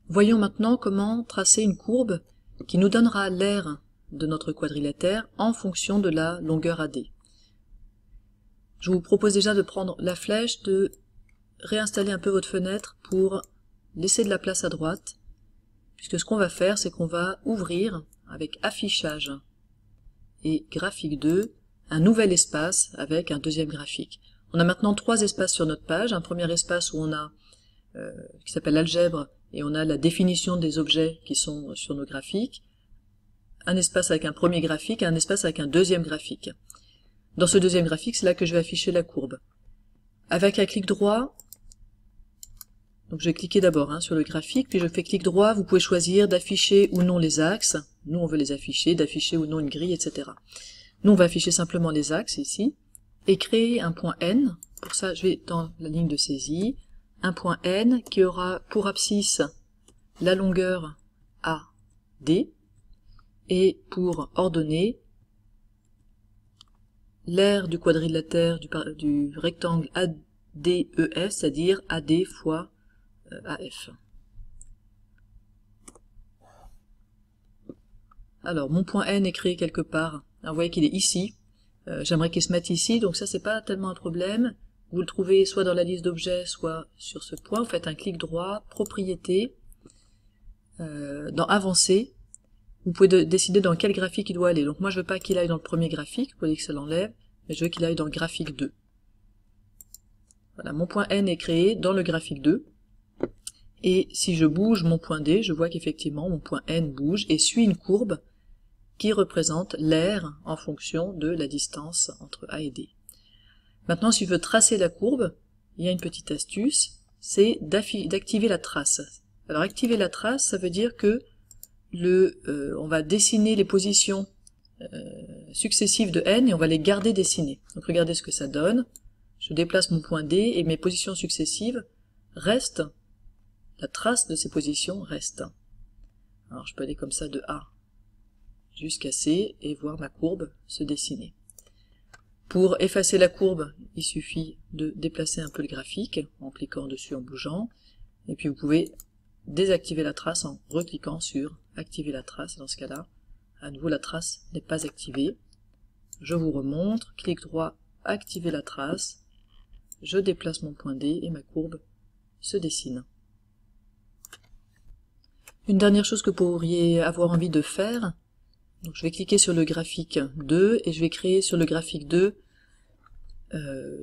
Voyons maintenant comment tracer une courbe qui nous donnera l'aire de notre quadrilatère en fonction de la longueur AD. Je vous propose déjà de prendre la flèche, de réinstaller un peu votre fenêtre pour laisser de la place à droite, puisque ce qu'on va faire, c'est qu'on va ouvrir avec affichage et graphique 2 un nouvel espace avec un deuxième graphique. On a maintenant 3 espaces sur notre page, un premier espace où on a qui s'appelle algèbre et on a la définition des objets qui sont sur nos graphiques, un espace avec un premier graphique et un espace avec un deuxième graphique. Dans ce deuxième graphique, c'est là que je vais afficher la courbe. Avec un clic droit, donc je vais cliquer d'abord sur le graphique, puis je fais clic droit, vous pouvez choisir d'afficher ou non les axes, nous on veut les afficher, d'afficher ou non une grille, etc. Nous on va afficher simplement les axes ici, et créer un point N. Pour ça je vais dans la ligne de saisie, un point N qui aura pour abscisse la longueur AD, et pour ordonnée l'aire du quadrilatère du rectangle ADEF, c'est-à-dire AD fois AF. Alors, mon point N est créé quelque part. Alors, vous voyez qu'il est ici. J'aimerais qu'il se mette ici, donc ça, c'est pas tellement un problème. Vous le trouvez soit dans la liste d'objets, soit sur ce point. Vous faites un clic droit, propriété, dans Avancer. Vous pouvez décider dans quel graphique il doit aller. Donc moi, je veux pas qu'il aille dans le premier graphique, vous voyez que ça l'enlève, mais je veux qu'il aille dans le graphique 2. Voilà, mon point N est créé dans le graphique 2. Et si je bouge mon point D, je vois qu'effectivement mon point N bouge et suit une courbe qui représente l'aire en fonction de la distance entre A et D. Maintenant, si je veux tracer la courbe, il y a une petite astuce, c'est d'activer la trace. Alors activer la trace, ça veut dire que on va dessiner les positions successives de N et on va les garder dessinées. Donc regardez ce que ça donne. Je déplace mon point D et mes positions successives restent. La trace de ces positions reste. Alors je peux aller comme ça de A jusqu'à C et voir ma courbe se dessiner. Pour effacer la courbe, il suffit de déplacer un peu le graphique en cliquant dessus, en bougeant, et puis vous pouvez désactiver la trace en recliquant sur activer la trace. Dans ce cas-là, à nouveau la trace n'est pas activée. Je vous remontre, clic droit, activer la trace, je déplace mon point D et ma courbe se dessine. Une dernière chose que vous pourriez avoir envie de faire, donc je vais cliquer sur le graphique 2 et je vais créer sur le graphique 2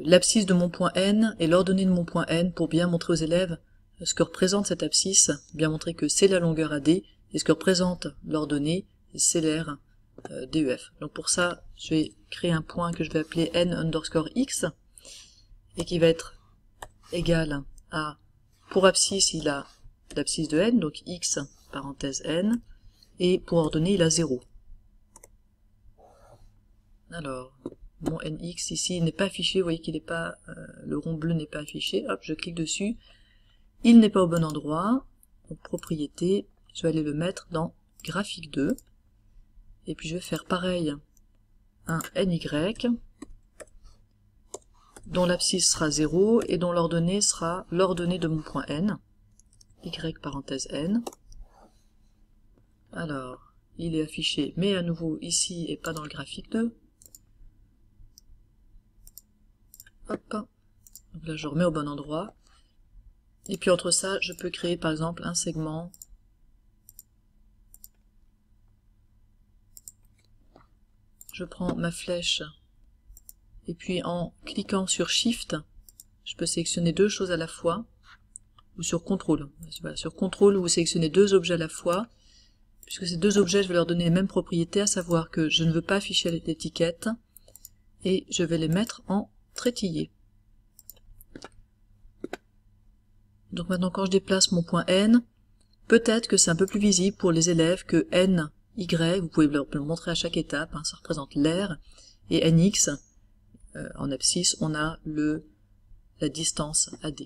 l'abscisse de mon point N et l'ordonnée de mon point N pour bien montrer aux élèves ce que représente cette abscisse, bien montrer que c'est la longueur AD et ce que représente l'ordonnée, c'est l'aire DEF. Donc pour ça, je vais créer un point que je vais appeler N_X et qui va être égal à, pour abscisse, il a l'abscisse de N, donc X parenthèse N, et pour ordonnée, il a 0. Alors, mon NX ici n'est pas affiché, vous voyez qu'il n'est pas, le rond bleu n'est pas affiché, hop, je clique dessus, il n'est pas au bon endroit, donc propriété, je vais aller le mettre dans graphique 2, et puis je vais faire pareil, un NY, dont l'abscisse sera 0, et dont l'ordonnée sera l'ordonnée de mon point N, Y parenthèse N. Alors, il est affiché, mais à nouveau ici et pas dans le graphique 2. Hop, donc là je remets au bon endroit. Et puis entre ça, je peux créer par exemple un segment. Je prends ma flèche, et puis en cliquant sur Shift, je peux sélectionner deux choses à la fois, ou sur CTRL. Voilà, sur CTRL, vous sélectionnez deux objets à la fois, puisque ces deux objets, je vais leur donner les mêmes propriétés, à savoir que je ne veux pas afficher l'étiquette, et je vais les mettre en trétillé. Donc maintenant, quand je déplace mon point N, peut-être que c'est un peu plus visible pour les élèves que N, Y, vous pouvez le montrer à chaque étape, ça représente l'aire, et NX, en abscisse, on a la distance AD.